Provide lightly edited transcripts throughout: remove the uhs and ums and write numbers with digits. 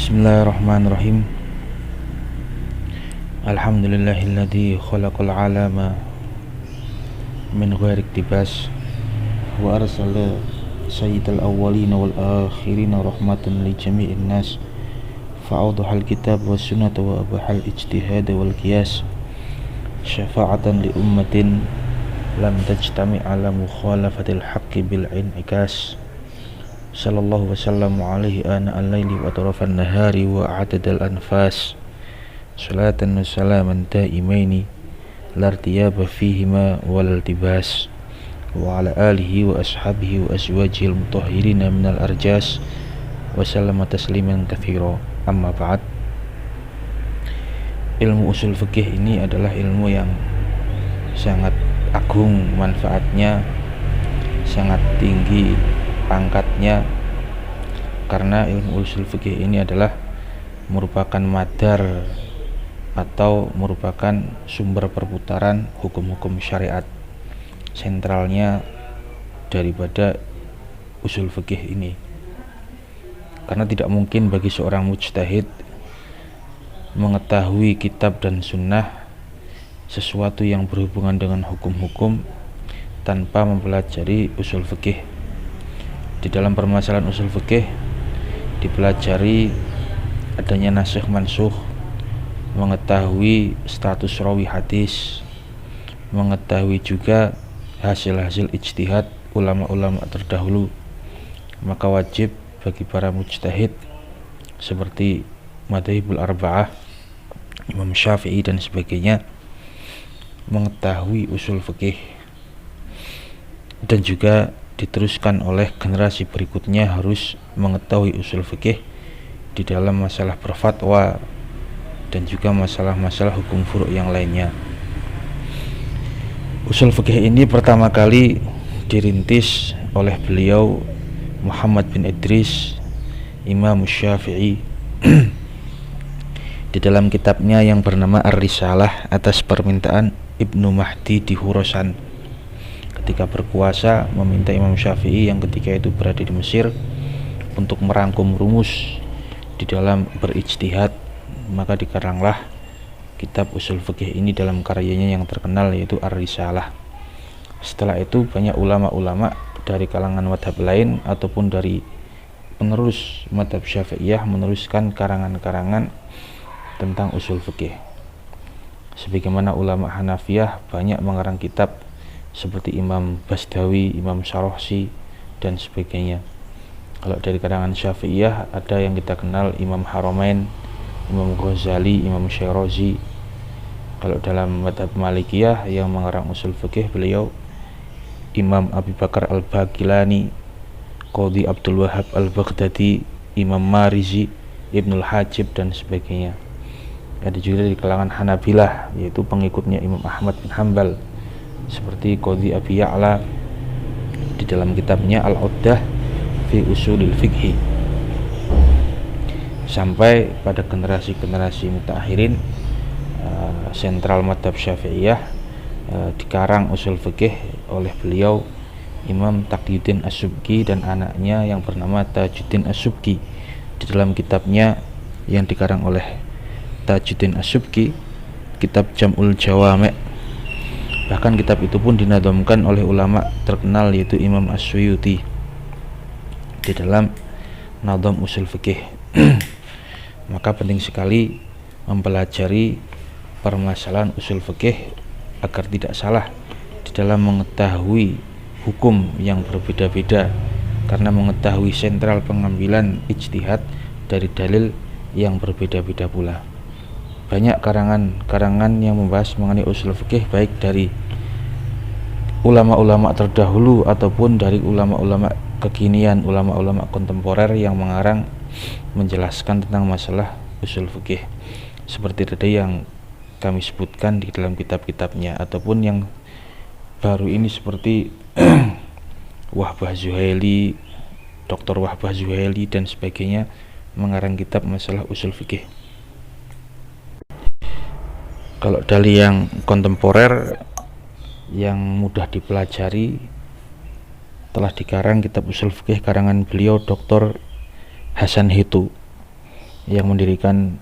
Bismillahirrahmanirrahim. Alhamdulillahilladzi khalaqal alama min ghairi iktibas wa arsala sayyidal awwalina wal akhirina rahmatan li jami'in nas fa'awdahal kitab was sunnata wa abahal ijtihad wal qiyas syafa'atan li ummatin lam tajtami' ala mukhalafatil haqqi bil in'ikas. Sallallahu wasallam alaihi ana al-laili wa atrafan nahari wa adadal anfas salatan wa salaman daimaini lartiyaba fihima wal altibas wa ala alihi wa ashabihi wa azwajil mutahhirina minal arjas wa sallama tasliman katsira. Amma ba'd. Ilmu usul fikih ini adalah ilmu yang sangat agung manfaatnya, sangat tinggi pangkatnya, karena ilmu usul fikih ini adalah merupakan madar atau merupakan sumber perputaran hukum-hukum syariat sentralnya daripada usul fikih ini. Karena tidak mungkin bagi seorang mujtahid mengetahui kitab dan sunnah sesuatu yang berhubungan dengan hukum-hukum tanpa mempelajari usul fikih. Di dalam permasalahan usul fikih dipelajari adanya nasikh mansukh, mengetahui status rawi hadis, mengetahui juga hasil-hasil ijtihad ulama-ulama terdahulu. Maka wajib bagi para mujtahid seperti madzhabul arba'ah, Imam Syafi'i dan sebagainya mengetahui usul fikih, dan juga diteruskan oleh generasi berikutnya harus mengetahui usul fikih di dalam masalah berfatwa dan juga masalah-masalah hukum furu' yang lainnya. Usul fikih ini pertama kali dirintis oleh beliau Muhammad bin Idris Imam Syafi'i di dalam kitabnya yang bernama Ar-Risalah atas permintaan Ibnu Mahdi di Khurasan. Ketika berkuasa meminta Imam Syafi'i yang ketika itu berada di Mesir untuk merangkum rumus di dalam berijtihad, maka dikaranglah kitab usul fikih ini dalam karyanya yang terkenal yaitu Ar-Risalah. Setelah itu banyak ulama-ulama dari kalangan madhab lain ataupun dari penerus madhab Syafi'iyah meneruskan karangan-karangan tentang usul fikih. Sebagaimana ulama Hanafiyah banyak mengarang kitab seperti Imam Basdawi, Imam Syarahsi dan sebagainya. Kalau dari kalangan Syafi'iyah ada yang kita kenal Imam Haramain, Imam Ghazali, Imam Syirazi. Kalau dalam madhab Malikiyah yang mengarang usul fikih beliau Imam Abi Bakar Al-Baqilani, Qadhi Abdul Wahab Al-Baghdadi, Imam Marizi, Ibnul Hajib dan sebagainya. Ada juga di kalangan Hanabilah yaitu pengikutnya Imam Ahmad bin Hanbal seperti Qadhi Abi Ya'la di dalam kitabnya Al-Uddah fi Usulil Fiqhi. Sampai pada generasi-generasi mutaakhirin sentral madhab Syafi'iyah dikarang usul fikih oleh beliau Imam Taqiyuddin As-Subki dan anaknya yang bernama Tajuddin As-Subki. Di dalam kitabnya yang dikarang oleh Tajuddin As-Subki, kitab Jam'ul Jawami'. Bahkan kitab itu pun dinadhamkan oleh ulama terkenal yaitu Imam As-Suyuti di dalam nadham usul fikih. Maka penting sekali mempelajari permasalahan usul fikih agar tidak salah di dalam mengetahui hukum yang berbeda-beda, karena mengetahui sentral pengambilan ijtihad dari dalil yang berbeda-beda pula. Banyak karangan-karangan yang membahas mengenai usul fikih baik dari ulama-ulama terdahulu ataupun dari ulama-ulama kekinian, ulama-ulama kontemporer yang mengarang menjelaskan tentang masalah usul fikih. Seperti tadi yang kami sebutkan di dalam kitab-kitabnya, ataupun yang baru ini seperti Wahbah Zuhaili, Dr. Wahbah Zuhaili dan sebagainya mengarang kitab masalah usul fikih. Kalau dari yang kontemporer yang mudah dipelajari telah dikarang kitab usul fikih karangan beliau Dr. Hasan Hitu yang mendirikan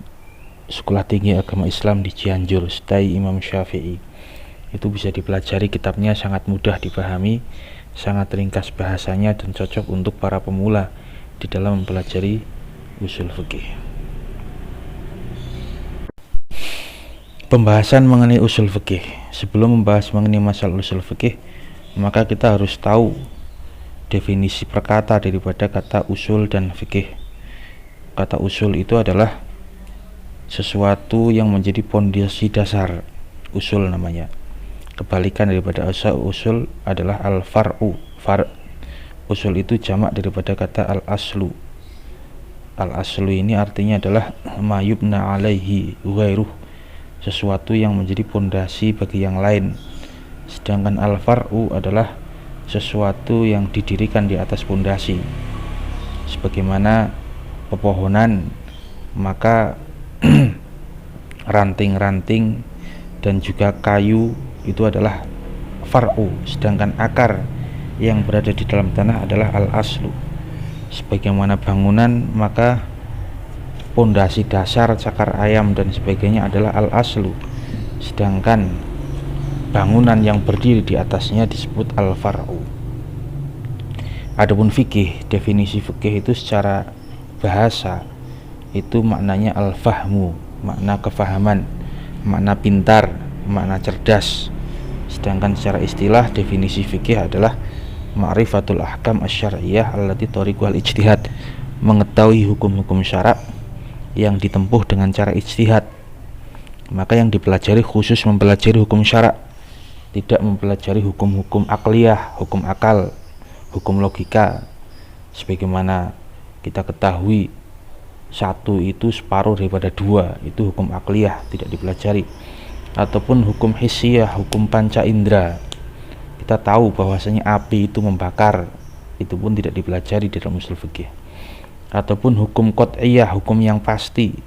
Sekolah Tinggi Agama Islam di Cianjur, Stay Imam Syafi'i. Itu bisa dipelajari, kitabnya sangat mudah dipahami, sangat ringkas bahasanya, dan cocok untuk para pemula di dalam mempelajari usul fikih. Pembahasan mengenai usul fikih. Sebelum membahas mengenai masalah usul fikih, maka kita harus tahu definisi perkata daripada kata usul dan fikih. Kata usul itu adalah sesuatu yang menjadi pondasi dasar, usul namanya. Kebalikan daripada usul adalah al-far'u. Usul itu jamak daripada kata al-aslu. Al-aslu ini artinya adalah ma yubna alaihi ghairuh, sesuatu yang menjadi pondasi bagi yang lain. Sedangkan al-far'u adalah sesuatu yang didirikan di atas pondasi. Sebagaimana pepohonan, maka ranting-ranting dan juga kayu itu adalah far'u, sedangkan akar yang berada di dalam tanah adalah al-aslu. Sebagaimana bangunan, maka pondasi dasar, cakar ayam dan sebagainya adalah al-aslu, sedangkan bangunan yang berdiri di atasnya disebut al-far'u. Adapun fikih, definisi fikih itu secara bahasa itu maknanya al-fahmu, makna kefahaman, makna pintar, makna cerdas. Sedangkan secara istilah, definisi fikih adalah ma'rifatul ahkam asy-syar'iyyah allati tariquhal ijtihad, mengetahui hukum-hukum syarak yang ditempuh dengan cara ijtihad. Maka yang dipelajari khusus mempelajari hukum syarak, tidak mempelajari hukum-hukum akliyah, hukum akal, hukum logika. Sebagaimana kita ketahui, satu itu separuh daripada dua, itu hukum akliyah, tidak dipelajari. Ataupun hukum hissiyah, hukum panca indera, kita tahu bahwasanya api itu membakar, itu pun tidak dipelajari di dalam usul fikih. Ataupun hukum qat'iyah, hukum yang pasti,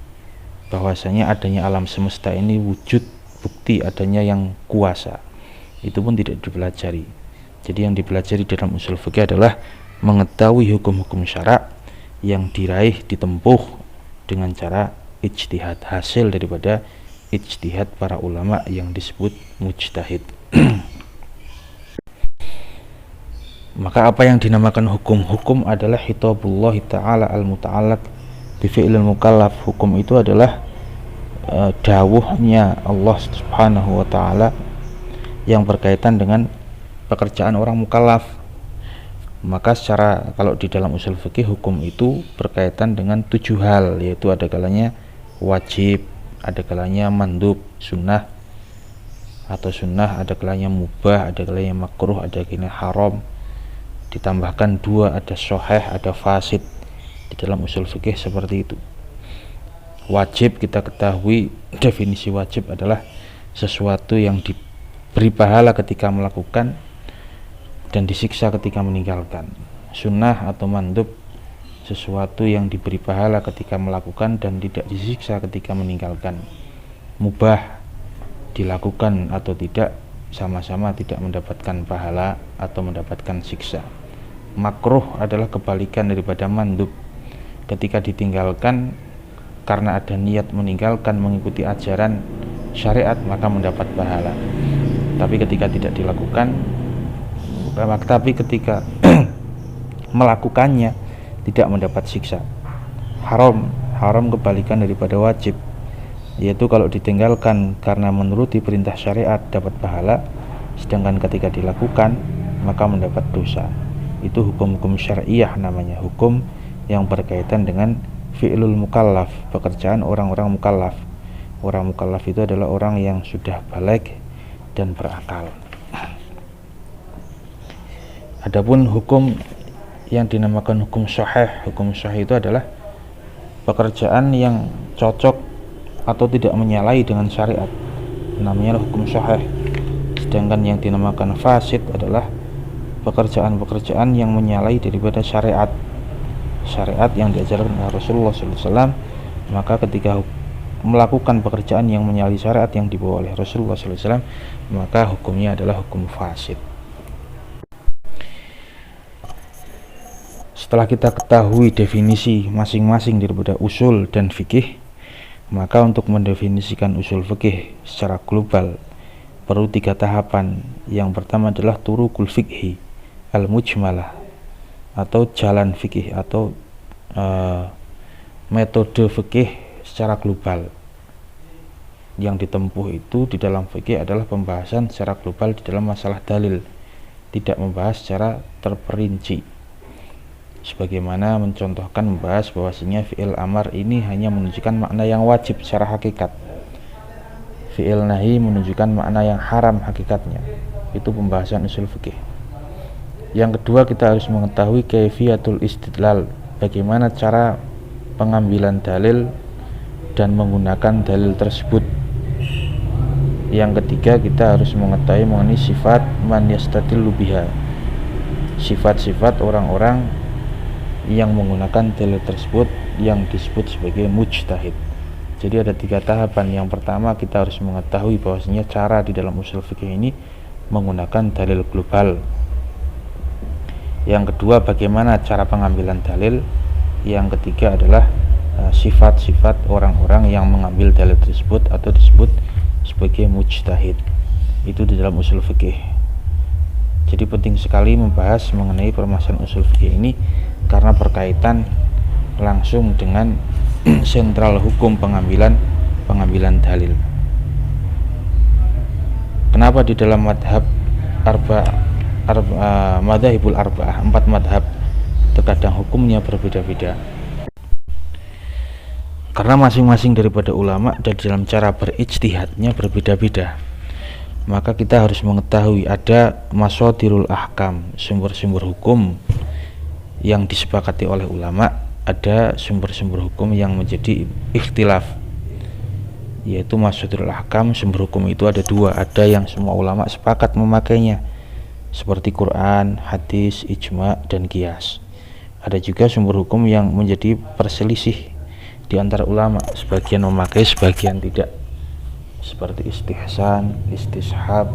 bahwasanya adanya alam semesta ini wujud, bukti adanya yang kuasa, itu pun tidak dipelajari. Jadi yang dipelajari dalam usul fikih adalah mengetahui hukum-hukum syarak yang diraih, ditempuh dengan cara ijtihad, hasil daripada ijtihad para ulama yang disebut mujtahid. Maka apa yang dinamakan hukum adalah hitabullah ta'ala al-muta'allaq bi fi'lil mukallaf. Hukum itu adalah dawuhnya Allah Subhanahu wa ta'ala yang berkaitan dengan pekerjaan orang mukallaf. Maka secara, kalau di dalam usul fikih, hukum itu berkaitan dengan 7 hal, yaitu ada kalanya wajib, ada kalanya mandub, sunnah atau sunnah, ada kalanya mubah, ada kalanya makruh, ada kalanya haram. Ditambahkan 2, ada sahih, ada fasid. Di dalam usul fikih seperti itu. Wajib, kita ketahui definisi wajib adalah sesuatu yang diberi pahala ketika melakukan dan disiksa ketika meninggalkan. Sunnah atau mandub, sesuatu yang diberi pahala ketika melakukan dan tidak disiksa ketika meninggalkan. Mubah, dilakukan atau tidak sama-sama tidak mendapatkan pahala atau mendapatkan siksa. Makruh adalah kebalikan daripada mandub, ketika ditinggalkan karena ada niat meninggalkan mengikuti ajaran syariat maka mendapat pahala, tapi ketika tidak dilakukan, tapi ketika melakukannya tidak mendapat siksa. Haram kebalikan daripada wajib, yaitu kalau ditinggalkan karena menuruti perintah syariat dapat pahala, sedangkan ketika dilakukan maka mendapat dosa. Itu hukum-hukum syar'iyah namanya, hukum yang berkaitan dengan fi'lul mukallaf, pekerjaan orang-orang mukallaf. Orang mukallaf itu adalah orang yang sudah baligh dan berakal. Adapun hukum yang dinamakan hukum sahih, hukum sahih itu adalah pekerjaan yang cocok atau tidak menyalahi dengan syariat, namanya hukum sahih. Sedangkan yang dinamakan fasid adalah pekerjaan-pekerjaan yang menyalahi daripada syariat yang diajarkan oleh Rasulullah SAW. Maka ketika melakukan pekerjaan yang menyalahi syariat yang dibawa oleh Rasulullah SAW, maka hukumnya adalah hukum fasid. Setelah kita ketahui definisi masing-masing daripada usul dan fikih, maka untuk mendefinisikan usul fikih secara global perlu 3 tahapan. Yang pertama adalah turukul fikhi al-mujmalah, atau jalan fikih atau metode fikih secara global. Yang ditempuh itu di dalam fikih adalah pembahasan secara global di dalam masalah dalil, tidak membahas secara terperinci. Sebagaimana mencontohkan membahas bahwasanya fi'il amar ini hanya menunjukkan makna yang wajib secara hakikat, fi'il nahi menunjukkan makna yang haram hakikatnya. Itu pembahasan usul fikih. Yang kedua, kita harus mengetahui kaifiyatul istidlal, bagaimana cara pengambilan dalil dan menggunakan dalil tersebut. Yang ketiga, kita harus mengetahui mengenai sifat man yastadillu biha, sifat-sifat orang-orang yang menggunakan dalil tersebut yang disebut sebagai mujtahid. Jadi ada 3 tahapan. Yang pertama, kita harus mengetahui bahwasanya cara di dalam usul fikih ini menggunakan dalil global. Yang kedua, bagaimana cara pengambilan dalil. Yang ketiga adalah sifat-sifat orang-orang yang mengambil dalil tersebut atau disebut sebagai mujtahid. Itu di dalam usul fikih. Jadi penting sekali membahas mengenai permasalahan usul fikih ini karena berkaitan langsung dengan sentral hukum pengambilan dalil. Kenapa di dalam madzhabul arba'ah, 4 madzhab, terkadang hukumnya berbeda-beda? Karena masing-masing daripada ulama dan dalam cara berijtihadnya berbeda-beda. Maka kita harus mengetahui ada masadirul ahkam, sumber-sumber hukum yang disepakati oleh ulama, ada sumber-sumber hukum yang menjadi ikhtilaf, yaitu masadirul ahkam. Sumber hukum itu ada 2, ada yang semua ulama sepakat memakainya seperti Quran, hadis, ijma, dan qiyas. Ada juga sumber hukum yang menjadi perselisih di antara ulama, sebagian memakai, sebagian tidak, seperti istihsan, istishab,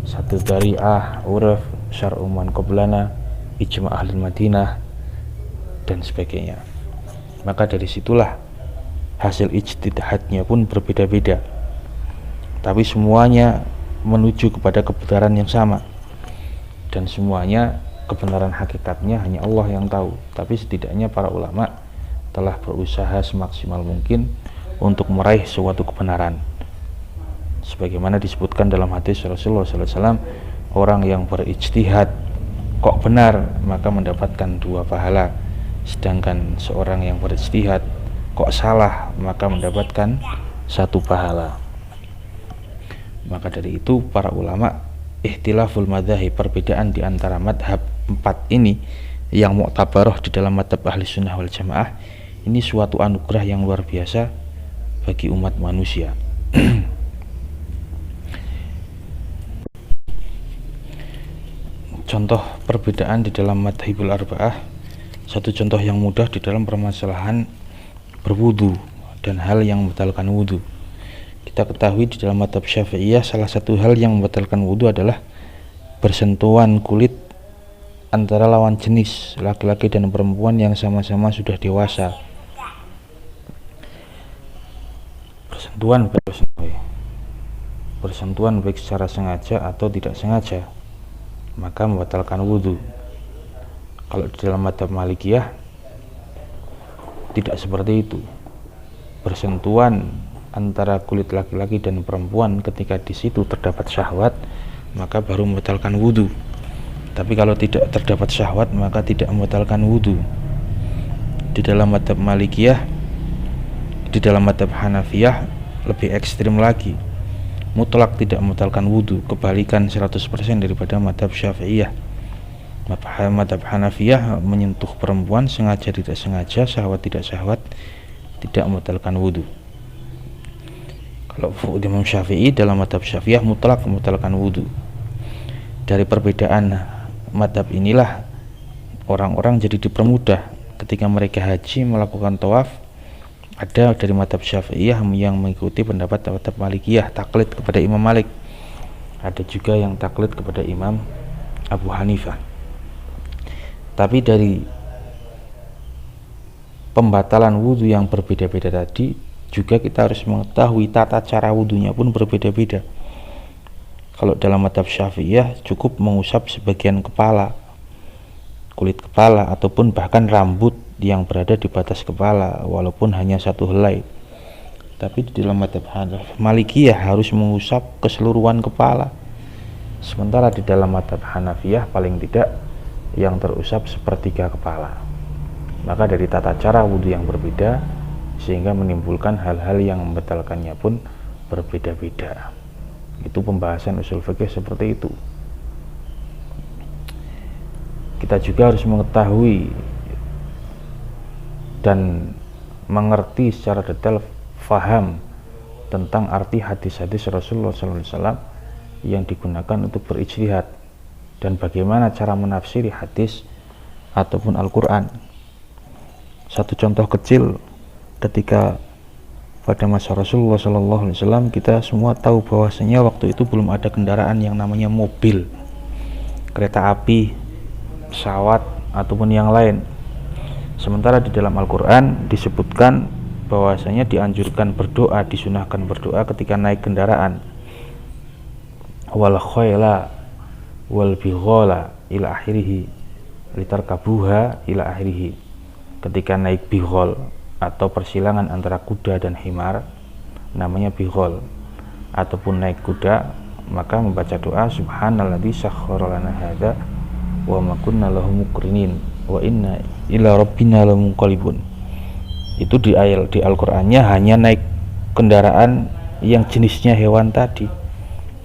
satu dari'ah, uraf, syar'u man qablana, ijma' ahli Madinah, dan sebagainya. Maka dari situlah hasil ijtihadnya pun berbeda-beda, tapi semuanya menuju kepada kebenaran yang sama, dan semuanya kebenaran hakikatnya hanya Allah yang tahu. Tapi setidaknya para ulama telah berusaha semaksimal mungkin untuk meraih suatu kebenaran. Sebagaimana disebutkan dalam hadis Rasulullah SAW, orang yang berijtihad kok benar maka mendapatkan 2 pahala, sedangkan seorang yang berijtihad kok salah maka mendapatkan 1 pahala. Maka dari itu para ulama ikhtilaful madzhab, perbedaan di antara madhab 4 ini yang mu'tabarah di dalam madhab ahli sunnah wal jamaah, ini suatu anugerah yang luar biasa bagi umat manusia. Contoh perbedaan di dalam madzhabul arba'ah, satu contoh yang mudah di dalam permasalahan berwudu dan hal yang membatalkan wudu. Kita ketahui di dalam madzhab Syafi'iyah salah satu hal yang membatalkan wudu adalah bersentuhan kulit antara lawan jenis, laki-laki dan perempuan yang sama-sama sudah dewasa. Bersentuhan baik secara sengaja atau tidak sengaja, maka membatalkan wudhu. Kalau di dalam madzhab Malikiyah tidak seperti itu. Bersentuhan antara kulit laki-laki dan perempuan ketika di situ terdapat syahwat, maka baru membatalkan wudhu. Tapi kalau tidak terdapat syahwat, maka tidak membatalkan wudhu. Di dalam madzhab Malikiyah, di dalam madzhab Hanafiyah lebih ekstrim lagi, mutlak tidak membatalkan wudhu, kebalikan 100% daripada madzhab Syafi'iyah. Madzhab Hanafiyah menyentuh perempuan sengaja tidak sengaja, syahwat tidak syahwat, tidak membatalkan wudhu. Kalau Imam Syafi'i dalam madzhab Syafi'iyah mutlak membatalkan wudhu. Dari perbedaan madzhab inilah orang-orang jadi dipermudah ketika mereka haji melakukan tawaf. Ada dari madzhab Syafi'iyah yang mengikuti pendapat madzhab Malikiyah, taklid kepada Imam Malik. Ada juga yang taklid kepada Imam Abu Hanifah. Tapi dari pembatalan wudhu yang berbeda-beda tadi, juga kita harus mengetahui tata cara wudhunya pun berbeda-beda. Kalau dalam mazhab Syafi'iyah cukup mengusap sebagian kepala, kulit kepala, ataupun bahkan rambut yang berada di batas kepala walaupun hanya satu helai. Tapi di dalam mazhab Malikiyah harus mengusap keseluruhan kepala. Sementara di dalam mazhab Hanafiyah paling tidak yang terusap sepertiga kepala. Maka dari tata cara wudhu yang berbeda sehingga menimbulkan hal-hal yang membatalkannya pun berbeda-beda. Itu pembahasan usul fikih seperti itu. Kita juga harus mengetahui dan mengerti secara detail, faham tentang arti hadis-hadis Rasulullah SAW yang digunakan untuk berijtihad dan bagaimana cara menafsiri hadis ataupun Al-Quran. Satu contoh kecil, ketika pada masa Rasulullah SAW kita semua tahu bahwasanya waktu itu belum ada kendaraan yang namanya mobil, kereta api, pesawat ataupun yang lain. Sementara di dalam Al-Quran disebutkan bahwasanya dianjurkan berdoa, disunahkan berdoa ketika naik kendaraan. Wal khayla wal bighala ila akhirih litarkabuha ila akhirih. Ketika naik bighal atau persilangan antara kuda dan himar namanya bighal, ataupun naik kuda, maka membaca doa subhanalladzi sakhkhara lana hadza wa ma kunna lahu muqrinin wa inna ila rabbina lamunqalibun. Itu di Al-Qur'annya hanya naik kendaraan yang jenisnya hewan tadi.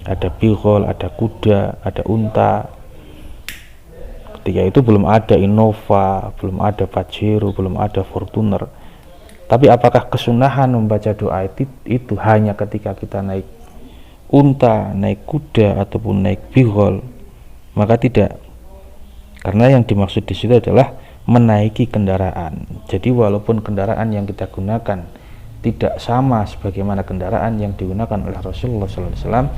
Ada bighal, ada kuda, ada unta. Ketika itu belum ada Innova, belum ada Pajero, belum ada Fortuner. Tapi apakah kesunahan membaca doa itu hanya ketika kita naik unta, naik kuda ataupun naik bighal? Maka tidak. Karena yang dimaksud di situ adalah menaiki kendaraan. Jadi walaupun kendaraan yang kita gunakan tidak sama sebagaimana kendaraan yang digunakan oleh Rasulullah SAW,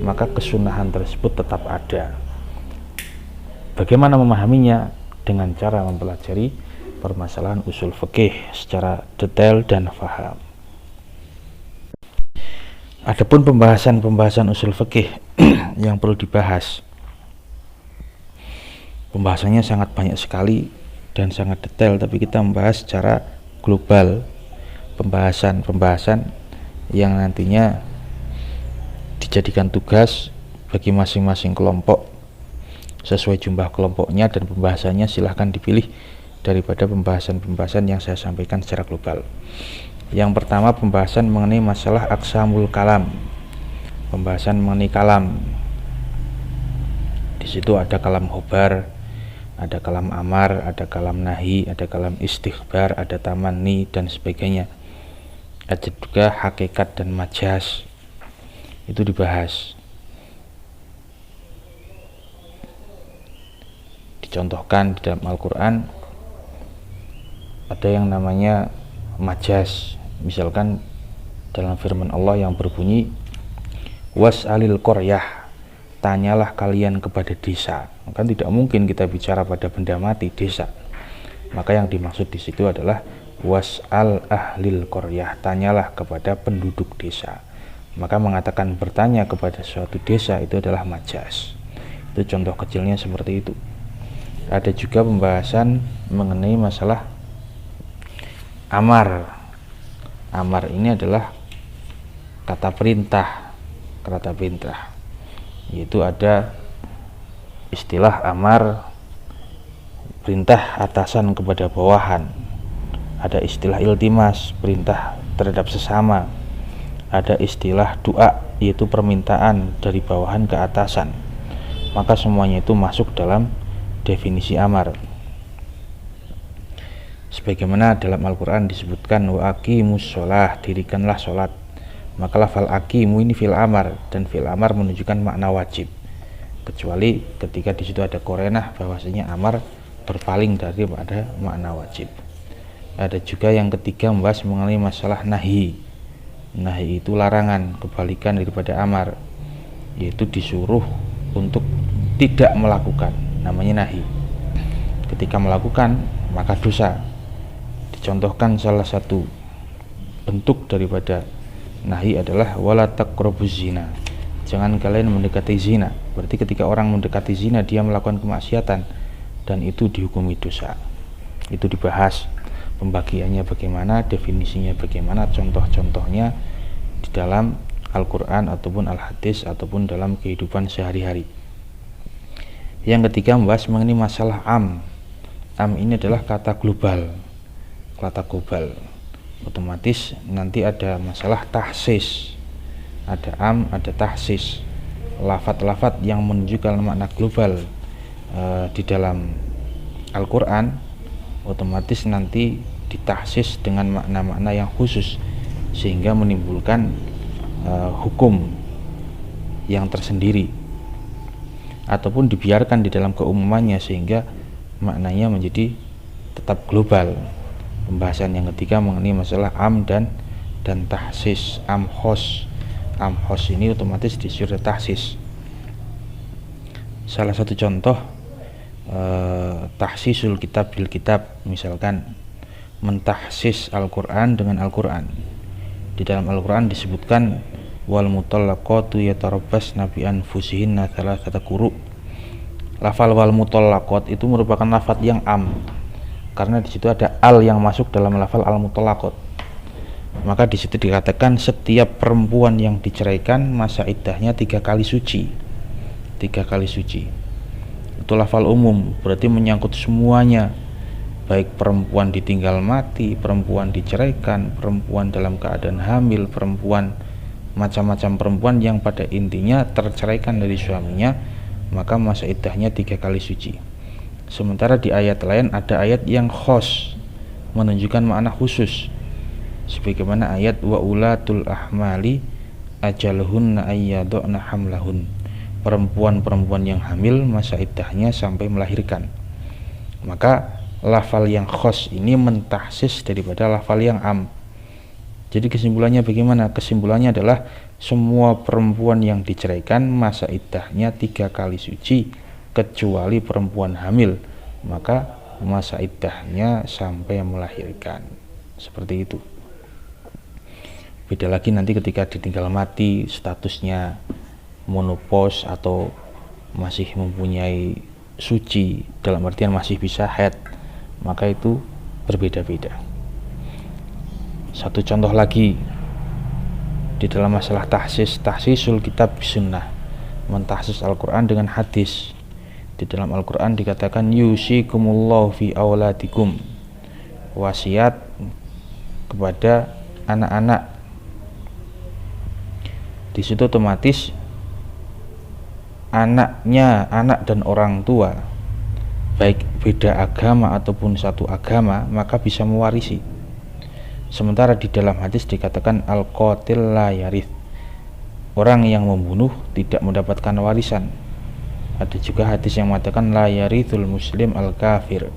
maka kesunahan tersebut tetap ada. Bagaimana memahaminya? Dengan cara mempelajari permasalahan usul fikih secara detail dan faham. Adapun pembahasan usul fikih yang perlu dibahas, pembahasannya sangat banyak sekali dan sangat detail, tapi kita membahas secara global pembahasan yang nantinya dijadikan tugas bagi masing-masing kelompok sesuai jumlah kelompoknya, dan pembahasannya silahkan dipilih daripada pembahasan yang saya sampaikan secara global. Yang pertama, pembahasan mengenai masalah aqsamul kalam, pembahasan mengenai kalam. Di situ ada kalam khobar, ada kalam amar, ada kalam nahi, ada kalam istighbar, ada tamanni dan sebagainya. Ada juga hakikat dan majaz, itu dibahas. Dicontohkan di dalam Al-Quran ada yang namanya majaz. Misalkan dalam firman Allah yang berbunyi was'alil qaryah, tanyalah kalian kepada desa. Kan tidak mungkin kita bicara pada benda mati, desa. Maka yang dimaksud di situ adalah was'al ahlil qaryah, tanyalah kepada penduduk desa. Maka mengatakan bertanya kepada suatu desa itu adalah majaz. Itu contoh kecilnya seperti itu. Ada juga pembahasan mengenai masalah amar. Amar ini adalah kata perintah, yaitu ada istilah amar, perintah atasan kepada bawahan. Ada istilah iltimas, perintah terhadap sesama. Ada istilah doa, yaitu permintaan dari bawahan ke atasan. Maka semuanya itu masuk dalam definisi amar. Sebagaimana dalam Al-Quran disebutkan wa aqimus sholah, dirikanlah sholat. Maka lafal aqimu ini fil amar, dan fil amar menunjukkan makna wajib, kecuali ketika di situ ada korenah bahwasanya amar berpaling daripada makna wajib. Ada juga yang ketiga membahas mengenai masalah nahi. Nahi itu larangan, kebalikan daripada amar, yaitu disuruh untuk tidak melakukan, namanya nahi. Ketika melakukan maka dosa. Dicontohkan salah satu bentuk daripada nahi adalah wala taqrabuz zina, jangan kalian mendekati zina. Berarti ketika orang mendekati zina dia melakukan kemaksiatan dan itu dihukumi dosa. Itu dibahas pembagiannya bagaimana, definisinya bagaimana, contoh-contohnya di dalam Al-Quran ataupun Al-Hadis ataupun dalam kehidupan sehari-hari. Yang ketiga membahas mengenai masalah am. Am ini adalah kata global. Otomatis nanti ada masalah tahsis. Ada am, ada tahsis. Lafat-lafat yang menunjukkan makna global di dalam Al-Quran otomatis nanti ditahsis dengan makna-makna yang khusus sehingga menimbulkan hukum yang tersendiri, ataupun dibiarkan di dalam keumumannya sehingga maknanya menjadi tetap global. Pembahasan yang ketiga mengenai masalah am dan tahsis. Am khos ini otomatis disuruh tahsis. Salah satu contoh tahsisul kitab bil kitab, misalkan mentahsis Al-Quran dengan Al-Quran. Di dalam Al-Quran disebutkan wal mutallaqatu yatarabbasna bi anfusihinna thalathata quru. Lafal wal mutallaqat itu merupakan lafaz yang am karena di situ ada al yang masuk dalam lafal al mutallaqat. Maka di situ dikatakan setiap perempuan yang diceraikan masa iddahnya 3 kali suci. 3 kali suci. Itu lafal umum, berarti menyangkut semuanya, baik perempuan ditinggal mati, perempuan diceraikan, perempuan dalam keadaan hamil, perempuan macam-macam perempuan yang pada intinya terceraikan dari suaminya, maka masa iddahnya 3 kali suci. Sementara di ayat lain ada ayat yang khos, menunjukkan makna khusus, sebagaimana ayat wa ulatul ahmali ajaluhunna ayyaduna hamlahun. Perempuan-perempuan yang hamil masa iddahnya sampai melahirkan. Maka lafal yang khos ini mentahsis daripada lafal yang am. Jadi kesimpulannya bagaimana? Kesimpulannya adalah semua perempuan yang diceraikan masa iddahnya 3 kali suci kecuali perempuan hamil, maka masa iddahnya sampai melahirkan. Seperti itu. Beda lagi nanti ketika ditinggal mati, statusnya monopause atau masih mempunyai suci, dalam artian masih bisa haid, maka itu berbeda-beda. Satu contoh lagi di dalam masalah tahsisul kitab sunnah, mentahsis Al-Quran dengan hadis. Di dalam Al-Quran dikatakan yusikumullahu fi auladikum, wasiat kepada anak-anak. Di situ otomatis anak dan orang tua baik beda agama ataupun satu agama maka bisa mewarisi. Sementara di dalam hadis dikatakan al-qatil la yarith, orang yang membunuh tidak mendapatkan warisan. Ada juga hadis yang mengatakan la yarithul muslim al-kafir,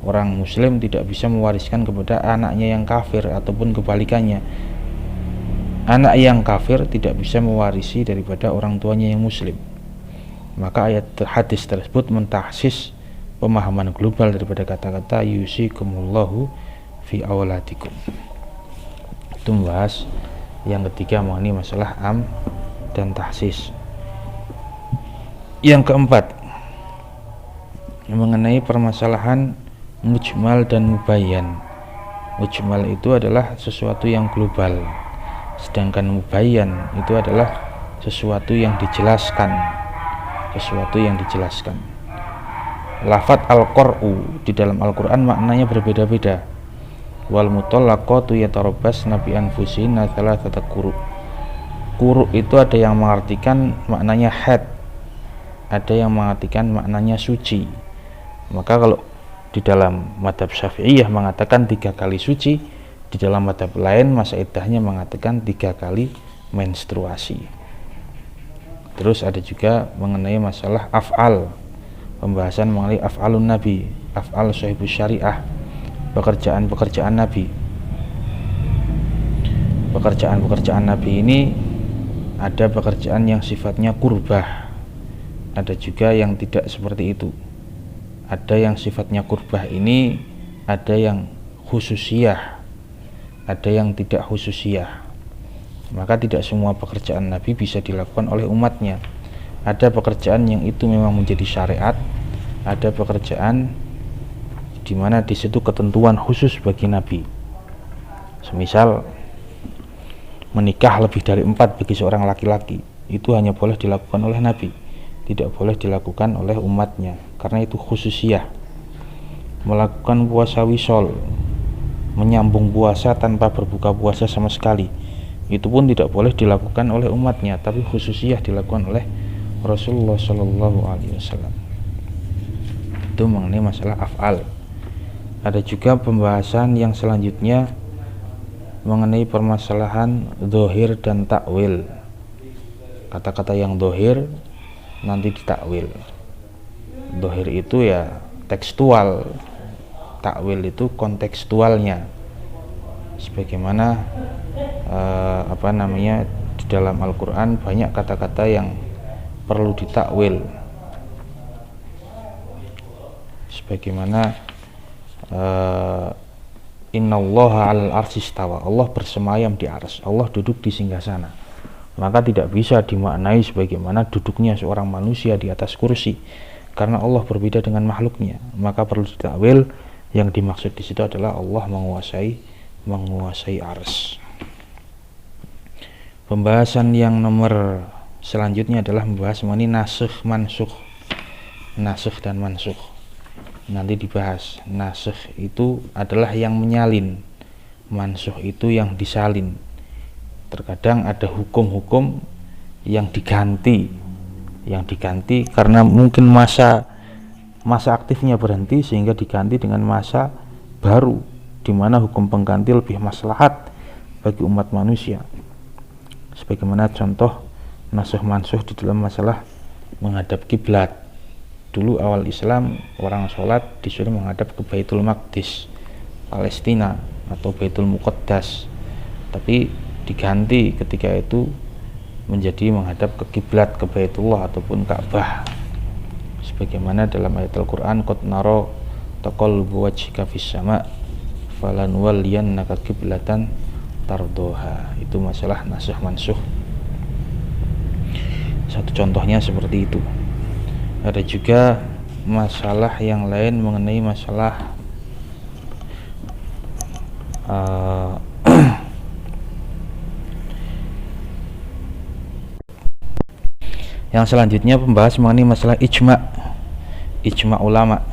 orang muslim tidak bisa mewariskan kepada anaknya yang kafir, ataupun kebalikannya, anak yang kafir tidak bisa mewarisi daripada orang tuanya yang muslim. Maka ayat hadis tersebut mentahsis pemahaman global daripada kata-kata yusikumullahu fi auladikum. Itu membahas yang ketiga mengenai masalah am dan tahsis. Yang keempat mengenai permasalahan mujmal dan mubayyan. Mujmal itu adalah sesuatu yang global, sedangkan mubayyan itu adalah sesuatu yang dijelaskan. Lafaz al-qur'u di dalam Al-Quran maknanya berbeda-beda. Wal mutallaqatu yatarabbasna bi anfusihinna thalathata quru. Quru itu ada yang mengartikan maknanya haid, ada yang mengartikan maknanya suci. Maka kalau di dalam mazhab Syafi'iyah mengatakan 3 kali suci, di dalam mazhab lain masa iddahnya mengatakan 3 kali menstruasi. Terus ada juga mengenai masalah af'al, pembahasan mengenai af'alun nabi, af'al sahibus syariah, pekerjaan-pekerjaan nabi. Pekerjaan-pekerjaan nabi ini ada pekerjaan yang sifatnya kurbah, ada juga yang tidak seperti itu. Ada yang sifatnya kurbah ini ada yang khususiyah, ada yang tidak khususiyah. Maka tidak semua pekerjaan Nabi bisa dilakukan oleh umatnya. Ada pekerjaan yang itu memang menjadi syariat, ada pekerjaan di mana di situ ketentuan khusus bagi Nabi. Semisal menikah lebih dari 4 bagi seorang laki-laki, itu hanya boleh dilakukan oleh Nabi, tidak boleh dilakukan oleh umatnya, karena itu khususiyah. Melakukan puasa wisol, menyambung puasa tanpa berbuka puasa sama sekali, itu pun tidak boleh dilakukan oleh umatnya, tapi khususiyah dilakukan oleh Rasulullah Shallallahu Alaihi Wasallam. Itu mengenai masalah af'al. Ada juga pembahasan yang selanjutnya mengenai permasalahan dohir dan takwil. Kata-kata yang dohir nanti ditakwil. Dohir itu ya tekstual, takwil itu kontekstualnya. Sebagaimana di dalam Al-Quran banyak kata-kata yang perlu ditakwil. Sebagaimana innallaha 'alal arsy istawa, Allah bersemayam di arsy, Allah duduk di singgasana. Maka tidak bisa dimaknai sebagaimana duduknya seorang manusia di atas kursi, karena Allah berbeda dengan makhluknya. Maka perlu ditakwil, yang dimaksud di situ adalah Allah menguasai arsy. Pembahasan yang nomor selanjutnya adalah membahas mengenai nasikh mansukh. Nasikh dan mansukh nanti dibahas. Nasikh itu adalah yang menyalin, mansukh itu yang disalin. Terkadang ada hukum-hukum yang diganti karena mungkin masa aktifnya berhenti, sehingga diganti dengan masa baru di mana hukum pengganti lebih maslahat bagi umat manusia. Sebagaimana contoh nasikh mansukh di dalam masalah menghadap kiblat. Dulu awal Islam orang sholat disuruh menghadap ke Baitul Maqdis, Palestina atau Baitul Muqaddas, tapi diganti ketika itu menjadi menghadap ke kiblat, ke Baitullah ataupun Ka'bah. Sebagaimana dalam ayat Al-Quran, qad nara taqallubu wajhika fis sama' falanwalliyannaka qiblatan tardoha. Itu masalah nasikh mansukh. Satu contohnya seperti itu. Ada juga masalah yang lain mengenai masalah yang selanjutnya pembahas mengenai masalah ijma ulama.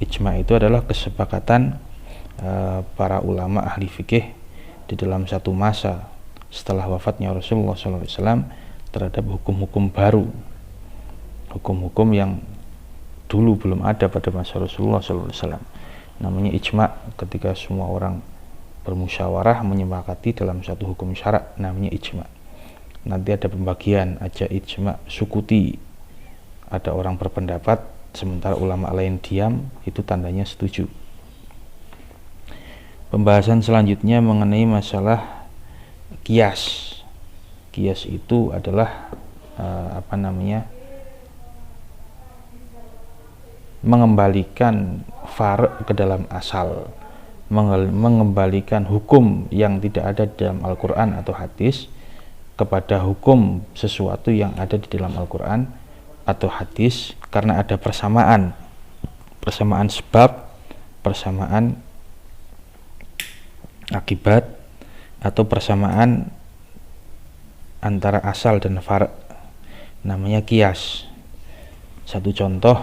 Ijma itu adalah kesepakatan para ulama ahli fikih di dalam satu masa setelah wafatnya Rasulullah SAW terhadap hukum-hukum baru, hukum-hukum yang dulu belum ada pada masa Rasulullah SAW. Namanya ijma, ketika semua orang bermusyawarah menyepakati dalam satu hukum syarak, namanya ijma. Nanti ada pembagian, aja ijma sukuti, ada orang berpendapat sementara ulama lain diam, itu tandanya setuju. Pembahasan selanjutnya mengenai masalah qiyas. Qiyas itu adalah mengembalikan far' ke dalam asal, mengembalikan hukum yang tidak ada di dalam Al-Quran atau hadis kepada hukum sesuatu yang ada di dalam Al-Quran atau hadis, karena ada persamaan sebab, persamaan akibat, atau persamaan antara asal dan far', namanya qiyas. Satu contoh,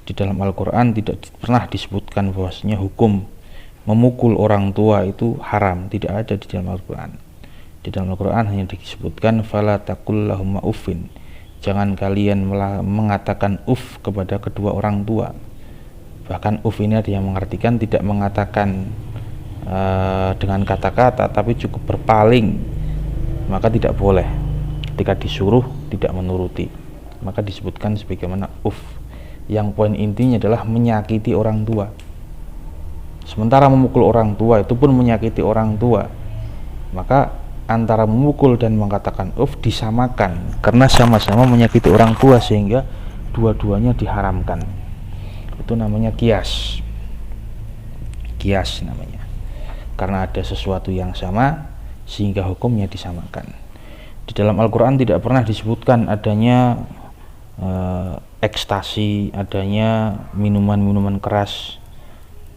di dalam Al-Quran tidak pernah disebutkan bahwasanya hukum memukul orang tua itu haram, tidak ada di dalam Al-Quran. Di dalam Al-Quran hanya disebutkan fala taqul lahum uffin, jangan kalian mengatakan uff kepada kedua orang tua. Bahkan uff ini ada yang mengartikan tidak mengatakan dengan kata-kata, tapi cukup berpaling, maka tidak boleh. Ketika disuruh tidak menuruti, maka disebutkan sebagaimana uff. Yang poin intinya adalah menyakiti orang tua. Sementara memukul orang tua itu pun menyakiti orang tua, maka antara memukul dan mengatakan uff disamakan, karena sama-sama menyakiti orang tua, sehingga dua-duanya diharamkan. Itu namanya qiyas. kias namanya, karena ada sesuatu yang sama sehingga hukumnya disamakan. Di dalam Al-Quran tidak pernah disebutkan adanya ekstasi, adanya minuman-minuman keras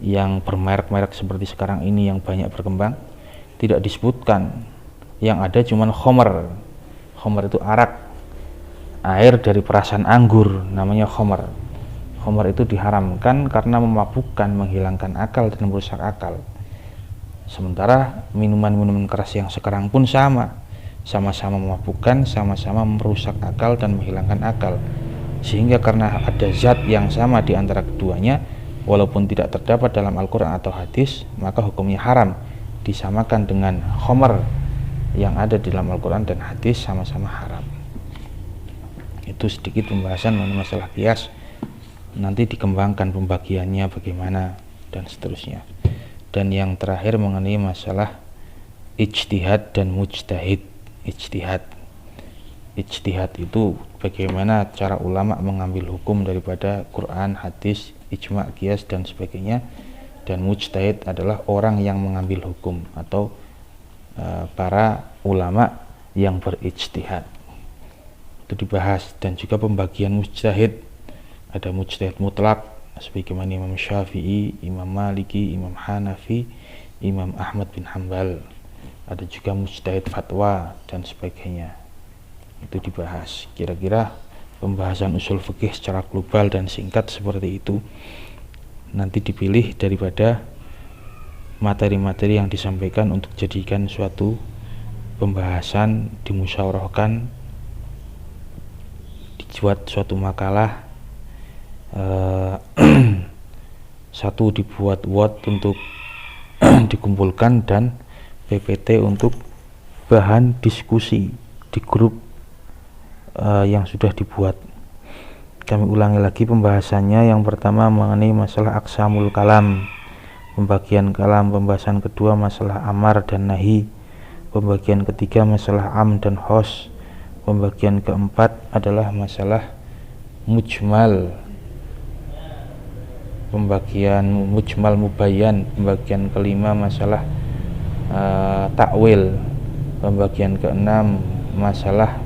yang bermerek-merek seperti sekarang ini yang banyak berkembang, tidak disebutkan. Yang ada cuman khomer. Khomer itu arak, air dari perasan anggur, namanya khomer. Khomer itu diharamkan karena memabukkan, menghilangkan akal dan merusak akal. Sementara minuman-minuman keras yang sekarang pun sama-sama memabukkan, sama-sama merusak akal dan menghilangkan akal. Sehingga karena ada zat yang sama di antara keduanya, walaupun tidak terdapat dalam Al-Quran atau hadis, maka hukumnya haram, disamakan dengan khomer yang ada di dalam Al-Quran dan hadis, sama-sama haram. Itu sedikit pembahasan mengenai masalah qiyas. Nanti dikembangkan pembagiannya bagaimana dan seterusnya. Dan yang terakhir mengenai masalah ijtihad dan mujtahid. Ijtihad itu bagaimana cara ulama mengambil hukum daripada Quran, hadis, ijma', qiyas dan sebagainya. Dan mujtahid adalah orang yang mengambil hukum atau para ulama yang berijtihad. Itu dibahas. Dan juga pembagian mujtahid, ada mujtahid mutlak sebagaimana Imam Syafi'i, Imam Maliki, Imam Hanafi, Imam Ahmad bin Hanbal. Ada juga mujtahid fatwa dan sebagainya. Itu dibahas. Kira-kira pembahasan usul fikih secara global dan singkat seperti itu nanti dipilih daripada materi-materi yang disampaikan untuk jadikan suatu pembahasan, dimusyawarahkan, dibuat suatu makalah, satu dibuat word untuk dikumpulkan, dan PPT untuk bahan diskusi di grup yang sudah dibuat. Kami ulangi lagi pembahasannya. Yang pertama mengenai masalah aqsamul kalam, pembagian kalam. Pembahasan kedua masalah amar dan nahi. Pembagian ketiga masalah am dan khos. Pembagian keempat adalah masalah mujmal. Pembagian mujmal mubayyan. Pembagian kelima masalah takwil. Pembagian keenam masalah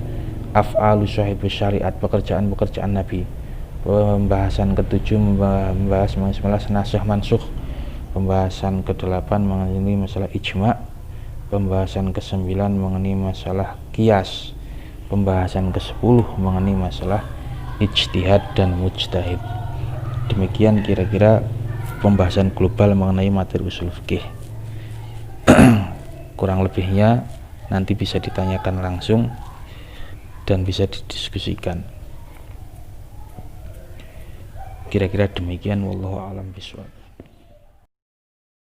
af'alu syahibus syariat, pekerjaan-pekerjaan Nabi. Pembahasan ketujuh membahas masalah nasikh mansukh. Pembahasan ke-8 mengenai masalah ijma'. Pembahasan ke-9 mengenai masalah qiyas. Pembahasan ke-10 mengenai masalah ijtihad dan mujtahid. Demikian kira-kira pembahasan global mengenai materi usul fikih. Kurang lebihnya nanti bisa ditanyakan langsung dan bisa didiskusikan. Kira-kira demikian, wallahu a'lam bishawab.